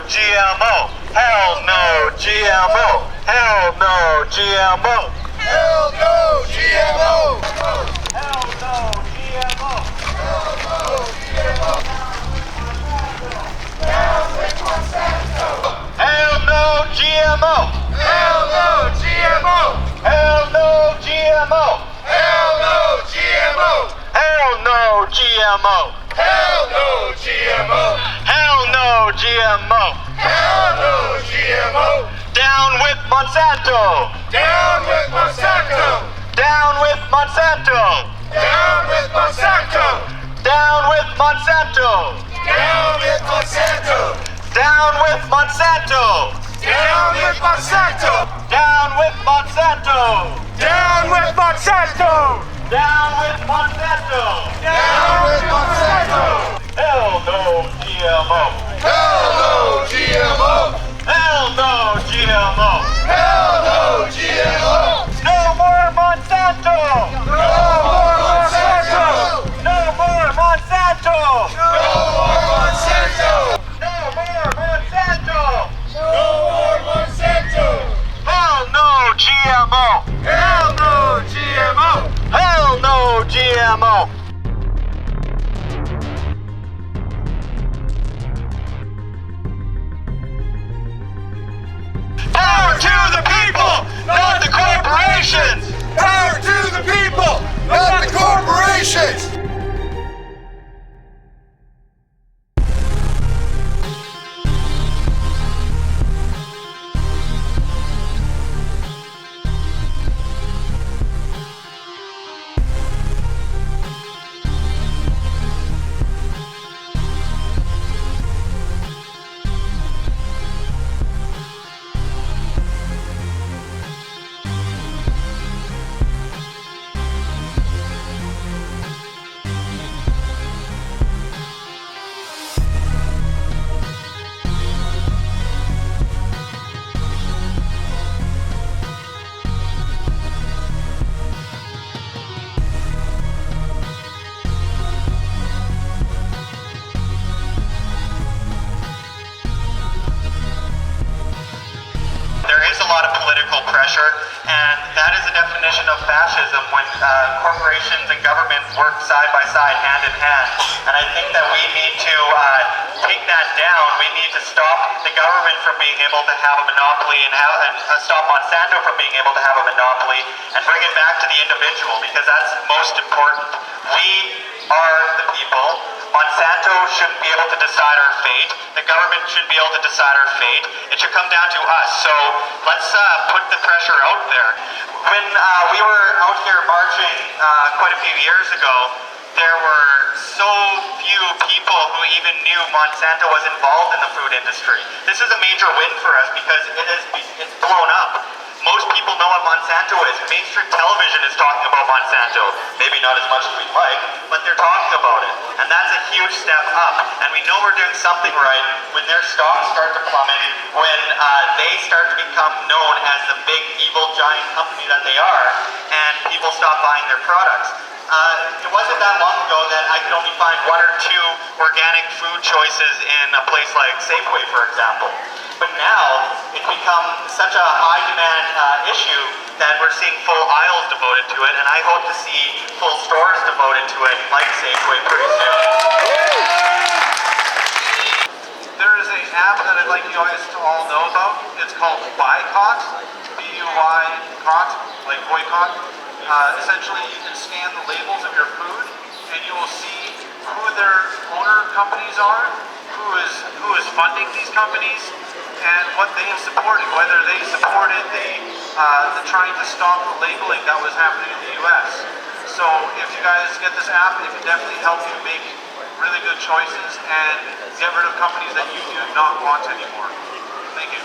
GMO. Hell no GMO. Hell no GMO. Hell no GMO. Hell no GMO. Hell no GMO. Down with Monsanto. Hell no GMO. Hell no GMO. Hell no GMO. Hell no GMO. Hell no GMO. Hell no GMO. Hell no GMO. Hell no GMO. Down with Monsanto. Down with Monsanto. Down with Monsanto. Down with Monsanto. Down with Monsanto. Down with Monsanto. Down with Monsanto. Down with Monsanto. Down with Monsanto. Down with Monsanto. Down with Monsanto. Down with Monsanto. Hell no GMO. Hell no GMO. Hell no GMO. Hell no GMO. No more Monsanto. No more Monsanto. No more Monsanto. No more Monsanto. No more Monsanto. No more Monsanto. Hell no GMO. Hell no GMO. Hell no GMO. Power to the people, not the corporations. Power to the people, not the corporations. There is a lot of political pressure, and that is a definition of fascism when corporations and governments work side by side, hand in hand. And I think that we need to take that down. We need to stop the government from being able to have a monopoly and stop Monsanto from being able to have a monopoly and bring it back to the individual, because that's most important. We are the people. Monsanto shouldn't be able to decide our fate. The government shouldn't be able to decide our fate. It should come down to us. So let's put the pressure out there. When we were out here marching quite a few years ago, there were so few people who even knew Monsanto was involved in the food industry. This is a major win for us because it's blown up. Most people know what Monsanto is. Mainstream television is talking about Monsanto. Maybe not as much as we'd like, but they're talking about it. And that's a huge step up. And we know we're doing something right when their stocks start to plummet, when they start to become known as the big evil giant company that they are, and people stop buying their products. It wasn't that long ago that I could only find one or two organic food choices in a place like Safeway, for example. But now, it's become such a high demand issue that we're seeing full aisles devoted to it, and I hope to see full stores devoted to it, like Safeway, pretty soon. There is an app that I'd like you guys to all know about. It's called Boycott, B-U-Y-cott, like boycott. Essentially, you can scan the labels of your food, and you will see who their owner companies are, who is funding these companies, and what they have supported, whether they supported the trying to stop the labeling that was happening in the U.S. So if you guys get this app, it can definitely help you make really good choices and get rid of companies that you do not want anymore. Thank you.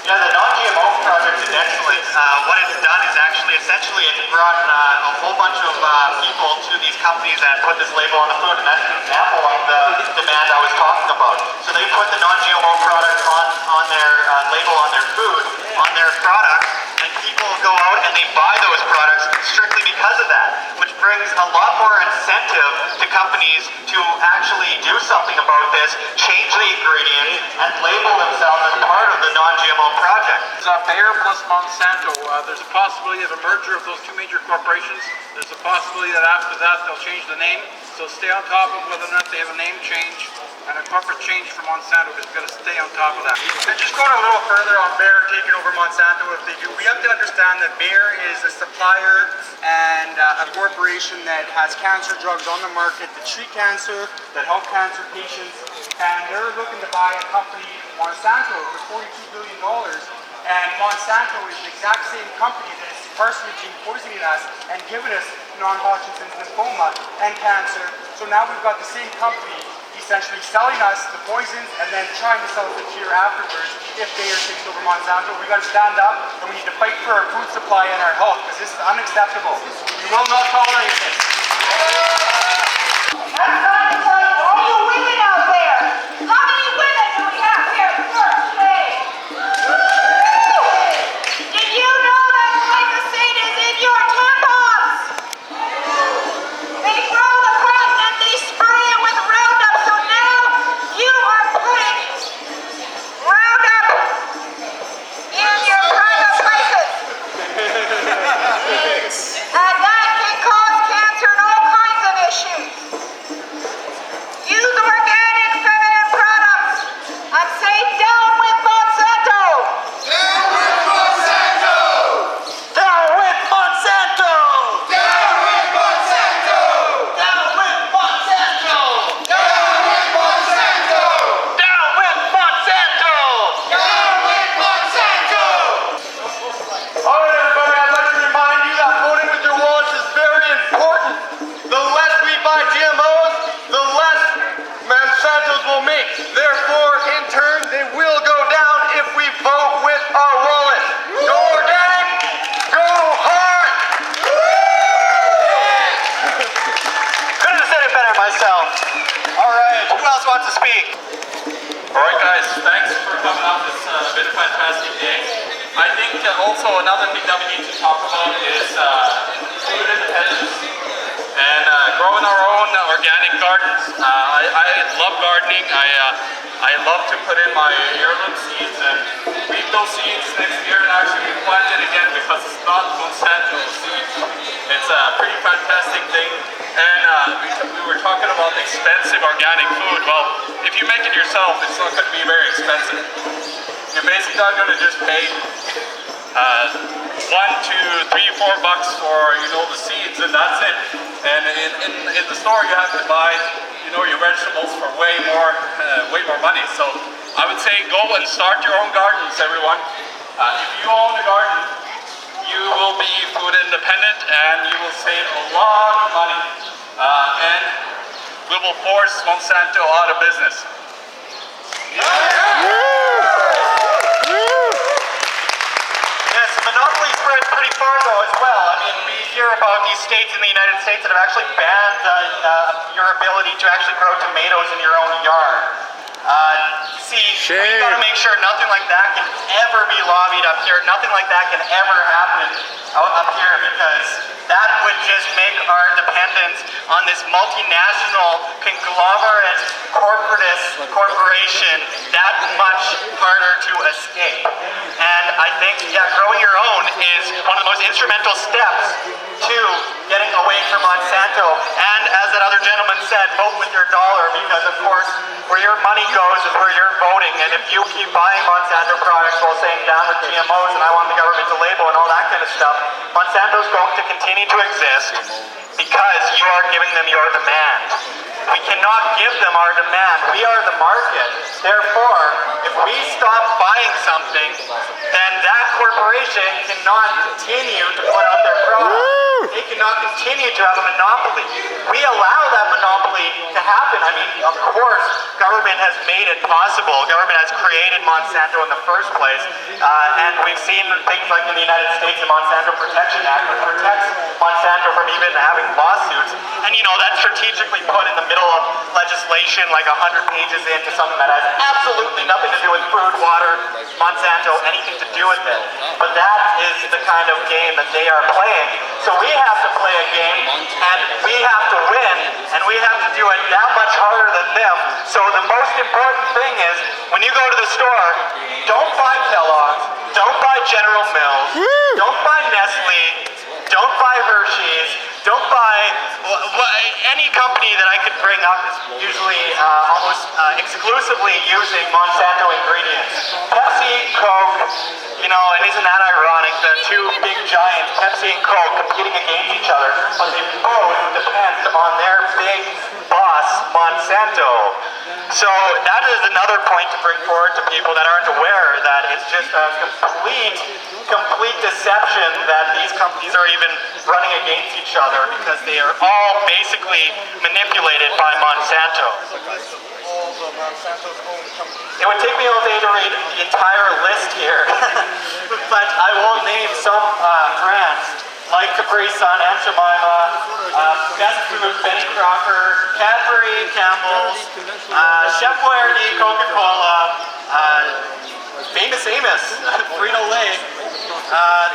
Yeah, the non-GMO project is excellent. What it's done is actually, essentially, it's brought a whole bunch of people to these companies that put this label on the food, and that's an example of the demand I was talking about. So they put the non-GMO product on their label on their food, on their product, and people go out and they buy those products strictly because of that, which brings a lot more incentive to companies to actually do do something about this, change the ingredients, and label themselves as part of the non-GMO project. Bayer plus Monsanto, there's a possibility of a merger of those two major corporations. There's a possibility that after that they'll change the name. So stay on top of whether or not they have a name change and a corporate change for Monsanto, because you've got to stay on top of that. And just going a little further on Bayer taking over Monsanto, if they do, we have to understand that Bayer is a supplier and a corporation that has cancer drugs on the market that treat cancer, that help cancer patients, and they're looking to buy a company, Monsanto, for $42 billion. And Monsanto is the exact same company that is carcinogen poisoning us and giving us non-Hodgkin's lymphoma and cancer. So now we've got the same company essentially selling us the poisons and then trying to sell us the cure afterwards if Bayer takes over Monsanto. We've got to stand up and we need to fight for our food supply and our health, because this is unacceptable. We will not tolerate this. All you women out there, how many women do we have here at work today? Did you know that glyphosate is in your tampons? They grow the cotton and they spray it with roundup, so now you are putting roundup in your private places. And that can cause cancer and all kinds of issues. Use organic feminine products and say down with Monsanto! Down with Monsanto! Down with Monsanto! Down with Monsanto! Down with Monsanto! Down with Monsanto! Down with Monsanto! Down with Monsanto! All right, everybody, I'd like to remind you that voting with your wallets is very important. The less we buy GMOs, the less Monsantos will make. Therefore, in turn, they will go down if we vote with our wallet. Go organic, go hard! Couldn't have said it better myself. All right, who else wants to speak? Alright guys, thanks for coming out. It's been a fantastic day. I think also another thing that we need to talk about is food independence and growing our own organic gardens. I love gardening. I love to put in my heirloom seeds and reap those seeds next year and actually replant it again, because it's not Monsanto seeds. It's a pretty fantastic thing. And we were talking about expensive organic food. Well, if you make it yourself, it's not going to be very expensive. You're basically not going to just pay $1, $2, $3, $4 for the seeds, and that's it. And in the store, you have to buy your vegetables for way more money. So I would say go and start your own gardens, everyone. If you own a garden, you will be food independent and you will save a lot of money. And we will force Monsanto out of business. Yes, monopoly spreads pretty far though as well. I mean, we hear about these states in the United States that have actually banned your ability to actually grow tomatoes in your own yard. We gotta make sure nothing like that can ever be lobbied up here. Nothing like that can ever happen up here, because that would just make our dependence on this multinational conglomerate corporatist corporation that much harder to escape. And I think, growing your own is one of the most instrumental steps to getting away from Monsanto. And as that other gentleman said, vote with your dollar, because of course where your money goes is where you're voting. And if you keep buying Monsanto products while saying down with GMOs and I want the government to label and all that kind of stuff, Monsanto's going to continue to exist because you are giving them your demand. We cannot give them our demand. We are the market. Therefore, if we stop buying something, then that corporation cannot continue to put out their product. They cannot continue to have a monopoly. We allow that monopoly to happen. I mean, of course, government has made it possible. Government has created Monsanto in the first place. And we've seen things like in the United States, the Monsanto Protection Act, which protects Monsanto from even having lawsuits. And that's strategically put in the middle of legislation, like 100 pages into something that has absolutely nothing to do with food, water, Monsanto, anything to do with it. But that is the kind of game that they are playing. So we have to play a game, and we have to win, and we have to do it that much harder than them most important thing is, when you go to the store, don't buy Kellogg's, don't buy General Mills, don't buy Nestle, don't buy Hershey's, don't buy any company that I could bring up is usually almost exclusively using Monsanto ingredients. Pepsi, Coke, you know, and isn't that ironic? The two big giants, Pepsi and Coke, competing against each other, but they both depend on their big boss, Monsanto. So that is another point to bring forward to people that aren't aware that it's just a complete deception that these companies are even running against each other, because they are all basically manipulated by Monsanto. It would take me all day to read the entire list here, but I will name some brands like Capri Sun, Aunt Jemima, Best Foods, Betty Crocker, Cadbury, Campbell's, Chef Boyardee, Coca-Cola, Famous Amos, Frito-Lay.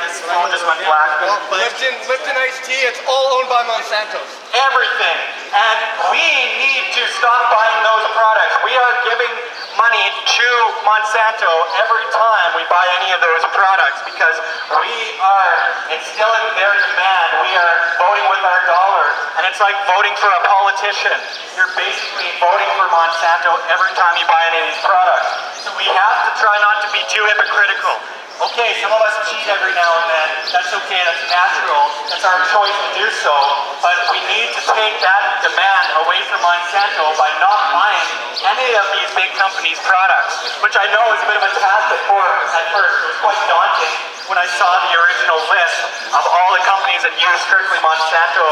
This phone just went black. Lipton iced tea, it's all owned by Monsanto. Everything. And we need to stop buying those products. We are giving money to Monsanto every time we buy any of those products, because we are instilling their demand. We are voting with our dollar. And it's like voting for a politician. You're basically voting for Monsanto every time you buy any of these products. So we have to try not to be too hypocritical. Okay, some of us cheat every now and then. That's okay, that's natural. That's our choice to do so. But we need to take that demand away from Monsanto by not buying any of these big companies' products, which I know is a bit of a task at first. It was quite daunting when I saw the original list of all the companies that use strictly Monsanto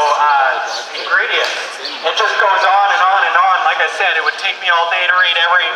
ingredients. It just goes on and on and on. Like I said, it would take me all day to read every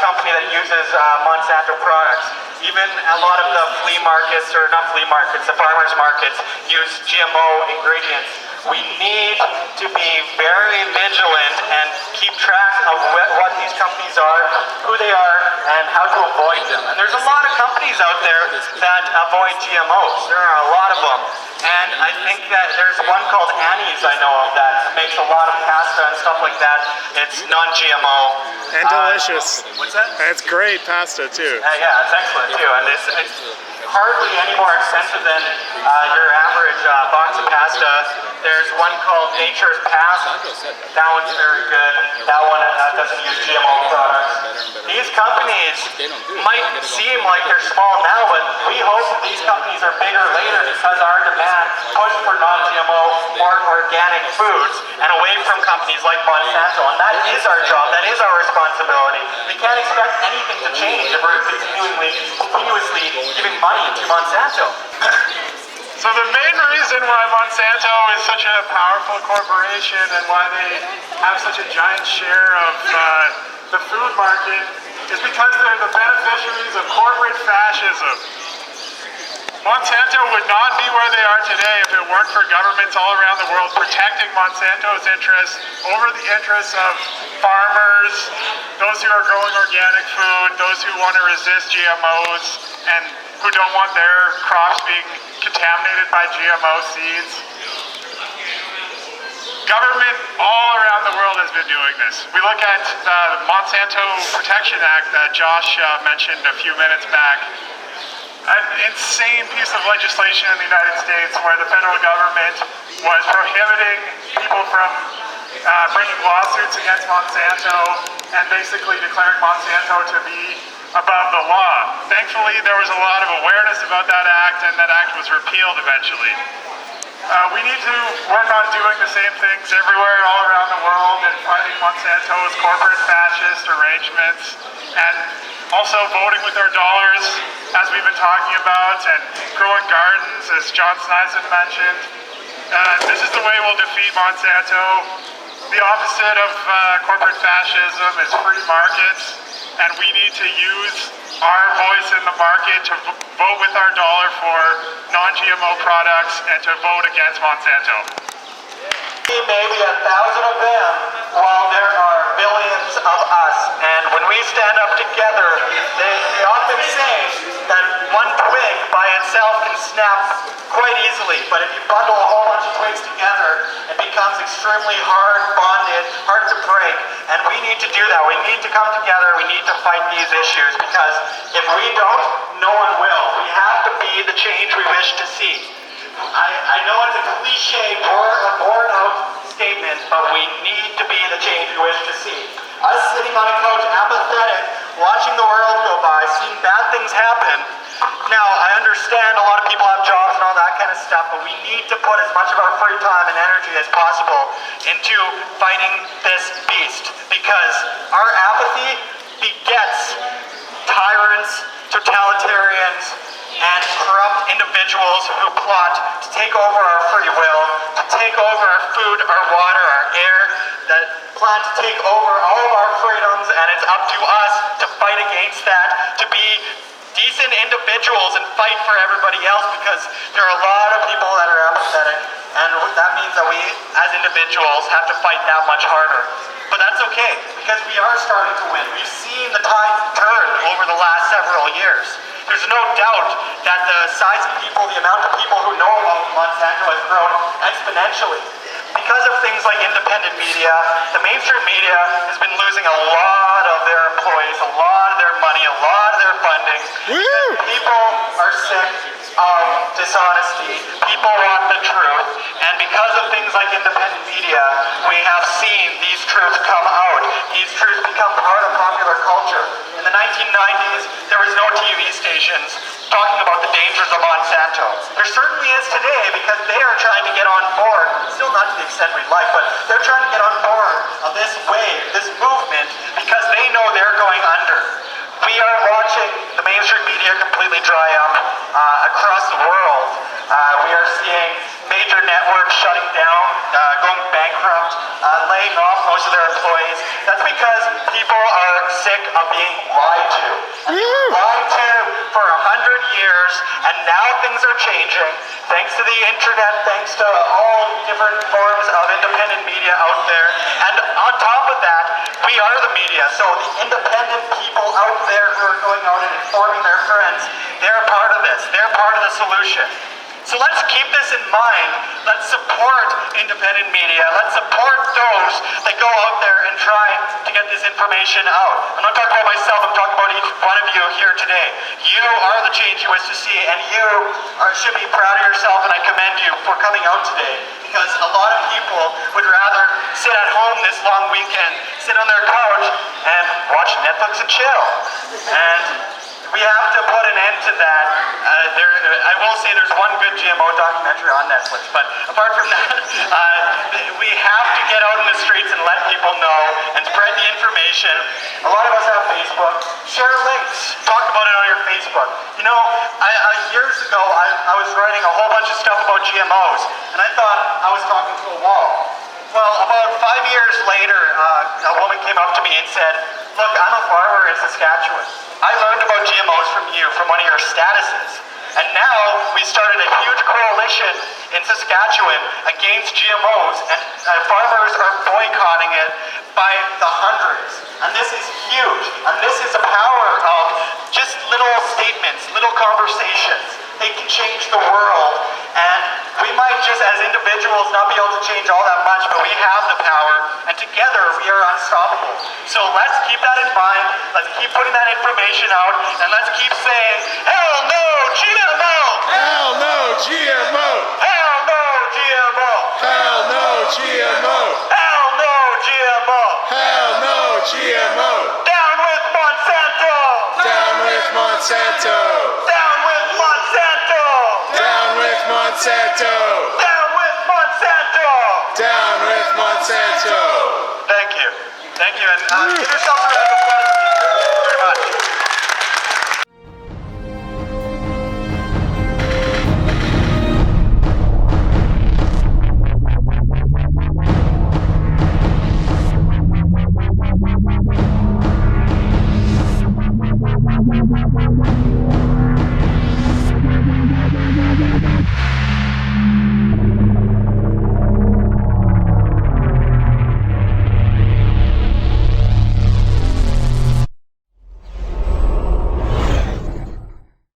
company that uses Monsanto products. Even a lot of the flea markets, or not flea markets, the farmers markets use GMO ingredients. We need to be very vigilant and keep track of what these companies are, who they are, and how to avoid them. And there's a lot of companies out there that avoid GMOs. There are a lot of them. And I think that there's one called Annie's I know of that makes a lot of pasta and stuff like that. It's non-GMO. And delicious. What's that? And it's great pasta too. Yeah, it's excellent too. And it's hardly any more expensive than your average box of pasta. There's one called Nature's Path. That one's very good. That one doesn't use GMO products. These companies might seem like they're small now, but we hope that these companies are bigger later, because our demand push for non-GMO, more organic foods, and away from companies like Monsanto. And that is our job. That is our responsibility. We can't expect anything to change if we're continuously giving money to Monsanto. So the main reason why Monsanto is such a powerful corporation and why they have such a giant share of the food market is because they're the beneficiaries of corporate fascism. Monsanto would not be where they are today if it weren't for governments all around the world protecting Monsanto's interests over the interests of farmers, those who are growing organic food, those who want to resist GMOs, and who don't want their crops being contaminated by GMO seeds. Government all around the world has been doing this. We look at the Monsanto Protection Act that Josh mentioned a few minutes back. An insane piece of legislation in the United States where the federal government was prohibiting people from bringing lawsuits against Monsanto and basically declaring Monsanto to be above the law. Thankfully, there was a lot of awareness about that act, and that act was repealed eventually. We need to work on doing the same things everywhere all around the world and fighting Monsanto's corporate fascist arrangements, and also voting with our dollars, as we've been talking about, and growing gardens, as John Sneisen mentioned. This is the way we'll defeat Monsanto. The opposite of corporate fascism is free markets, and we need to use our voice in the market to vote with our dollar for non-GMO products and to vote against Monsanto. Maybe 1,000 of them, while there are billions of us. And when we stand up together, they often say that one twig by itself can snap quite easily, but if you bundle a whole bunch of twigs together, it becomes extremely hard bonded, hard to break, and we need to do that. We need to come together, we need to fight these issues, because if we don't, no one will. We have to be the change we wish to see. I know it's a cliche, born out statement, but we need to be the change we wish to see. Us sitting on a couch apathetic, watching the world go by, seeing bad things happen. Now, I understand a lot of people have jobs and all that kind of stuff, but we need to put as much of our free time and energy as possible into fighting this beast, because our apathy begets tyrants, totalitarians, and corrupt individuals who plot to take over our free will, to take over our food, our water, our air, that plan to take over all of our freedoms, and it's up to us to fight against that, to be decent individuals and fight for everybody else, because there are a lot of people that are apathetic, and that means that we as individuals have to fight that much harder. But that's okay, because we are starting to win. We've seen the tide turn over the last several years. There's no doubt that the size of people, the amount of people who know about Monsanto has grown exponentially. Because of things like independent media, the mainstream media has been losing a lot of their employees, a lot of their money, a lot of their funding. Woo! People are sick of dishonesty. People want the truth. And because of things like independent media, we have seen these truths come out. These truths become part of popular culture. In the 1990s, there was no TV stations talking about the dangers of Monsanto. There certainly is today, because they are trying to get on board, still not to the extent we'd like, but they're trying to get on board of this wave, this movement, because they know they're going under. We are watching the mainstream media completely dry up across the world. We are seeing major networks shutting down, going bankrupt, laying off most of their employees. That's because people are sick of being lied to. And they were lied to for 100 years, and now things are changing. Thanks to the internet, thanks to all different forms of independent media out there. And on top of that, we are the media. So the independent people out there who are going out and informing their friends, they're part of this. They're part of the solution. So let's keep this in mind. Let's support independent media. Let's support those that go out there and try to get this information out. I'm not talking about myself, I'm talking about each one of you here today. You are the change you wish to see, and you should be proud of yourself, and I commend you for coming out today, because a lot of people would rather sit at home this long weekend, sit on their couch, and watch Netflix and chill. And we have to put an end to that. I will say there's one good GMO documentary on Netflix, but apart from that, we have to get out in the streets and let people know and spread the information. A lot of us have Facebook. Share links. Talk about it on your Facebook. You know, years ago, I was writing a whole bunch of stuff about GMOs, and I thought I was talking to a wall. Well, about 5 years later, a woman came up to me and said, "Look, I'm a farmer in Saskatchewan. I learned about GMOs from you, from one of your statuses. And now we started a huge coalition in Saskatchewan against GMOs, and farmers are boycotting it by the hundreds. And this is huge. And this is the power of just little statements, little conversations. They can change the world. And we might just as individuals not be able to change all that much, but we have the power, and together we are unstoppable. So let's keep that in mind. Let's keep putting that information out, and let's keep saying, hell no, GMO! Hell no, GMO! Hell no, GMO! Hell no, GMO! Hell no, GMO! Hell no, GMO! Down with Monsanto! Down with Monsanto! Down with Monsanto! Down with Monsanto! Down with Monsanto! Down with Monsanto! Thank you. Thank you, and give yourself a round of applause.